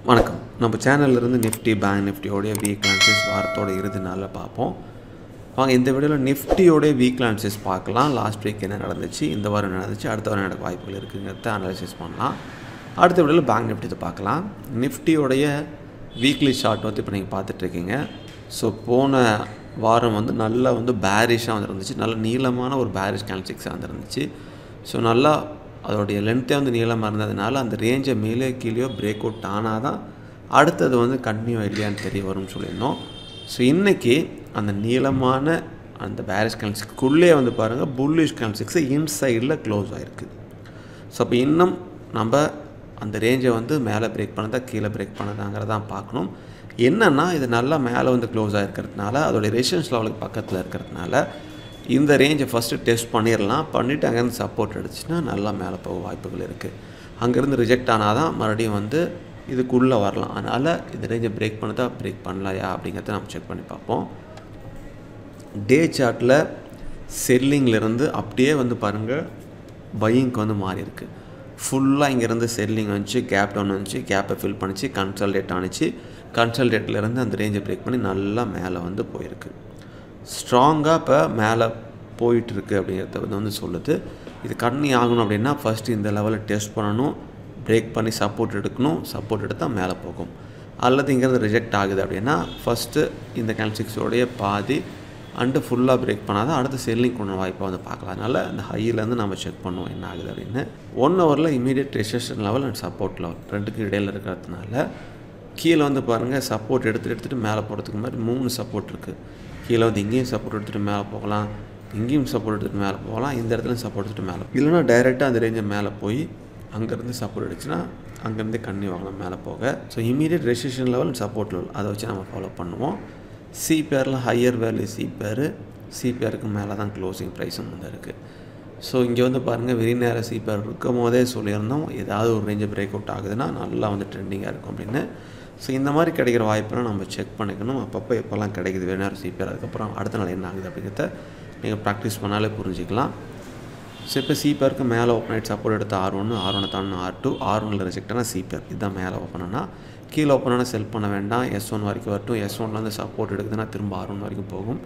வணக்கம். நம்ம சேனல்ல இருந்து நிஃப்டி, பேங்க் நிஃப்டியோடைய வீக் அனாலிசிஸ் வாரத்தோட இறுதி நாளில் பார்ப்போம். வாங்க இந்த வீடியோவில் நிஃப்டியோடைய வீக் அனாலிசிஸ் பார்க்கலாம். லாஸ்ட் வீக் என்ன நடந்துச்சு, இந்த வாரம் என்ன நடந்துச்சு, அடுத்த வாரம் நடக்க வாய்ப்புகள் இருக்குங்கிறத அனாலிசிஸ் பண்ணலாம். அடுத்த வீடியோவில் பேங்க் நிஃப்டி பார்க்கலாம். நிஃப்டியோடைய வீக்லி சார்ட் இப்போ நீங்கள் பார்த்துட்ருக்கீங்க. ஸோ போன வாரம் நல்லா பேரிஷாக வந்துருந்துச்சு. நல்ல நீளமான ஒரு பேரிஷ் கேண்டில்ஸ்டிக்ஸாக வந்துருந்துச்சு. ஸோ நல்லா அதோடைய லென்த்தே நீளமாக இருந்ததுனால அந்த ரேஞ்சை மேலே கீழே பிரேக் அவுட் ஆனால் தான் அடுத்தது கண்டினியூ இல்லையான்னு தெரிய வரும்னு சொல்லியிருந்தோம். ஸோ இன்றைக்கி அந்த நீளமான அந்த பேரிஷ் கேண்டில்ஸ்டிக்குள்ளே பாருங்கள் புல்லிஷ் கேண்டில்ஸ்டிக்ஸ் இன்சைடில் க்ளோஸ் ஆகிருக்கு. ஸோ அப்போ இன்னும் நம்ம அந்த ரேஞ்சை மேலே பிரேக் பண்ணதா கீழே பிரேக் பண்ணதாங்கிறதான் பார்க்கணும். என்னென்னா இது நல்லா மேலே க்ளோஸ் ஆகிருக்கிறதுனால அதோடைய ரெசிஸ்டன்ஸ் லெவலுக்கு பக்கத்தில் இருக்கிறதுனால இந்த ரேஞ்சை ஃபஸ்ட்டு டெஸ்ட் பண்ணிடலாம். பண்ணிவிட்டு அங்கேருந்து சப்போர்ட் அடிச்சுன்னா நல்லா மேலே போக வாய்ப்புகள் இருக்குது. அங்கேருந்து ரிஜெக்ட் ஆனால் தான் மறுபடியும் இதுக்குள்ளே வரலாம். அதனால் இந்த ரேஞ்சை பிரேக் பண்ணதா பிரேக் பண்ணலையா அப்படிங்கிறத நம்ம செக் பண்ணி பார்ப்போம். டே சார்ட்டில் செல்லிங்கிலேருந்து அப்படியே பாருங்கள் பையிங்க்கு மாறி இருக்குது. ஃபுல்லாக இங்கேருந்து செல்லிங் வந்துச்சு, கேப் டவுன் வந்துச்சு, கேப்பை ஃபில் பண்ணிச்சு, கன்சல்டேட் ஆனிச்சு. கன்சல்டேட்லேருந்து அந்த ரேஞ்சை பிரேக் பண்ணி நல்லா மேலே போயிருக்கு. ஸ்ட்ராங்காக இப்போ மேலே போயிட்டுருக்கு அப்படிங்கிறத சொல்லுது. இது கண்டினியூ ஆகணும் அப்படின்னா ஃபஸ்ட்டு இந்த லெவலில் டெஸ்ட் பண்ணணும், பிரேக் பண்ணி சப்போர்ட் எடுக்கணும். சப்போர்ட் எடுத்தால் மேலே போகும். அல்லது இங்கேருந்து ரிஜெக்ட் ஆகுது அப்படின்னா ஃபஸ்ட்டு இந்த கேண்டில்ஸ்டிக்ஸோடைய பாதி அண்டு ஃபுல்லாக பிரேக் பண்ணால் தான் அடுத்து செல்லிங் கொண்டு வாய்ப்பாக பார்க்கலாம். அதனால் இந்த ஹையிலேருந்து நம்ம செக் பண்ணுவோம் என்ன ஆகுது அப்படின்னு. 1 ஹவரில் immediate resistance level and support level ரெண்டுக்கும் இடையில் இருக்கிறதுனால கீழே பாருங்கள் சப்போர்ட் எடுத்துகிட்டு மேலே போகிறதுக்கு மாதிரி 3 சப்போர்ட் இருக்குது. கீழே இங்கேயும் சப்போர்ட் எடுத்துகிட்டு மேலே போகலாம், இங்கேயும் சப்போர்ட் எடுத்துகிட்டு மேலே போகலாம், இந்த இடத்துல சப்போர்ட் எடுத்துகிட்டு மேலே இல்லைனா டைரெக்டாக அந்த ரேஞ்சை மேலே போய் அங்கேருந்து சப்போர்ட் அடிச்சுன்னா அங்கேருந்து கண்டினியூ ஆகலாம் மேலே போக. So immediate resistance level and support level அதை வச்சு நம்ம ஃபாலோ பண்ணுவோம். சிபிஆரில் ஹையர் வேல்யூ சிபிஆருக்கு மேலே தான் க்ளோசிங் ப்ரைஸும் இருக்குது. ஸோ இங்கே பாருங்கள் வெரி நேரம் சிபிஆர் இருக்கும் போதே சொல்லியிருந்தோம் ஏதாவது ஒரு ரேஞ்சை பிரேக் அவுட் ஆகுதுன்னா நல்லா ட்ரெண்டிங்காக இருக்கும் அப்படின்னு. ஸோ இந்த மாதிரி கிடைக்கிற வாய்ப்பெல்லாம் நம்ம செக் பண்ணிக்கணும். அப்பப்போ எப்போல்லாம் கிடைக்குது வேணாலும் சிபிஆர், அதுக்கப்புறம் அடுத்த நாள் என்ன ஆகுது அப்படிங்கிறத நீங்கள் ப்ராக்டிஸ் பண்ணாலே புரிஞ்சிக்கலாம். ஸோ இப்போ சிபிஆருக்கு மேலே ஓப்பன் ஆகிட்டு சப்போர்ட் எடுத்து R1 தானே R2 R1 ரிஜெக்ட் ஆனால் சிபிஆர் இதுதான் மேலே ஓப்பன் ஆனால். கீழே ஓப்பன் ஆனால் செல் பண்ண வேண்டாம். S1 வரைக்கும் வரட்டும். S1 சப்போர்ட் எடுக்குதுன்னா திரும்ப R1 வரைக்கும் போகும்.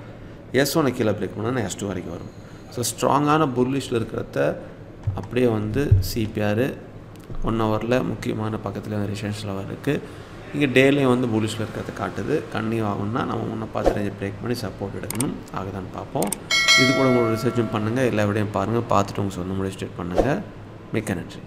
S1 கீழே பிரேக் பண்ணால் S2 வரைக்கும் வரும். ஸோ ஸ்ட்ராங்கான புல்லிஷில் இருக்கிறத அப்படியே சிபிஆர் 1 ஹவரில் முக்கியமான பக்கத்தில் ரெசிஸ்டன்ஸ் லெவல் இருக்குது. இங்கே டேலையும் புல்லிஷில் இருக்கிறத காட்டுது. கண்டினியூ ஆகணும்னா நம்ம முன்ன பார்த்து ரேஞ்சை பிரேக் பண்ணி சப்போர்ட் எடுக்கணும். ஆகுதான்னு பார்ப்போம். இது கூட உங்களோட ரிசர்ச்சும் பண்ணுங்கள், எல்லா விடையும் பாருங்கள். பார்த்துட்டு உங்கள் சொந்த முடிவு ஸ்டேட் பண்ணுங்கள். மிக்க நன்றி.